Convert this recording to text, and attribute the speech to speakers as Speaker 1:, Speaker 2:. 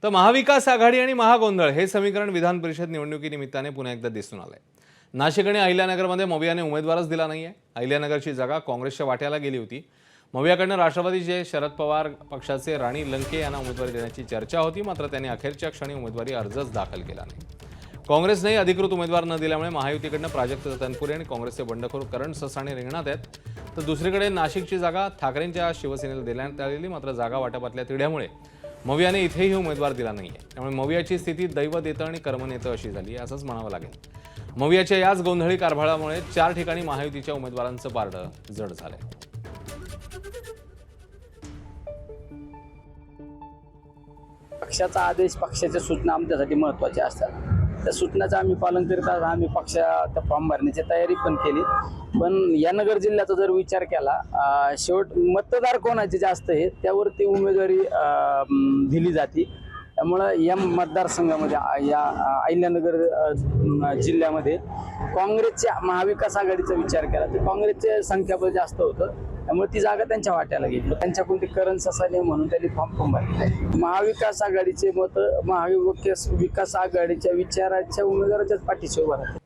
Speaker 1: तर महाविकास आघाडी आणि महागोंधळ हे समीकरण विधान परिषद निवडणुकीनिमित्ताने पुन्हा एकदा दिसून आलंय। नाशिक आणि अहिल्यानगरमध्ये मवियाने उमेदवारच दिला नाहीये। अहिल्यानगरची जागा काँग्रेसच्या वाट्याला गेली होती। मवियाकडनं राष्ट्रवादीचे शरद पवार पक्षाचे राणी लंके यांना उमेदवारी देण्याची चर्चा होती, मात्र त्यांनी अखेरच्या क्षणी उमेदवारी अर्जच दाखल केला नाही। काँग्रेसने अधिकृत उमेदवार न दिल्यामुळे महायुतीकडनं प्राजक्त तनपुरे आणि काँग्रेसचे बंडखोर करण ससाणे रिंगणात आहेत। तर दुसरीकडे नाशिकची जागा ठाकरेंच्या शिवसेनेला देण्यात आलेली, मात्र जागा वाटपातल्या तिढ्यामुळे मवियाने इथेही उमेदवार दिला नाहीये। त्यामुळे मवियाची स्थिती दैव देतं आणि कर्म नेतं अशी झाली आहे असंच म्हणावं लागेल। मवियाच्या याच गोंधळी कारभारामुळे 4 ठिकाणी महायुतीच्या उमेदवारांचं पारडं जड झालंय।
Speaker 2: पक्षाचा आदेश, पक्षाच्या सूचना आमच्यासाठी महत्त्वाच्या असतात। त्या सूचनाचं आम्ही पालन करीत आहोत। आम्ही पक्षात फॉर्म भरण्याची तयारी पण केली, पण या नगर जिल्ह्याचा जर विचार केला, शेवट मतदार कोणाचे जास्त आहे त्यावरती उमेदवारी दिली जाते। त्यामुळं या मतदारसंघामध्ये या अहिल्यानगर जिल्ह्यामध्ये काँग्रेसच्या महाविकास आघाडीचा विचार केला तर काँग्रेसचे संख्याबळ जास्त होतं, त्यामुळे ती जागा त्यांच्या वाट्याला गेली। त्यांच्याकडून ते करण ससाने म्हणून त्यांनी फॉर्म भरले। महाविकास आघाडीचे मत महाविकास आघाडीच्या विचाराच्या उमेदवाराच्याच पाठीशी उभा राहतात।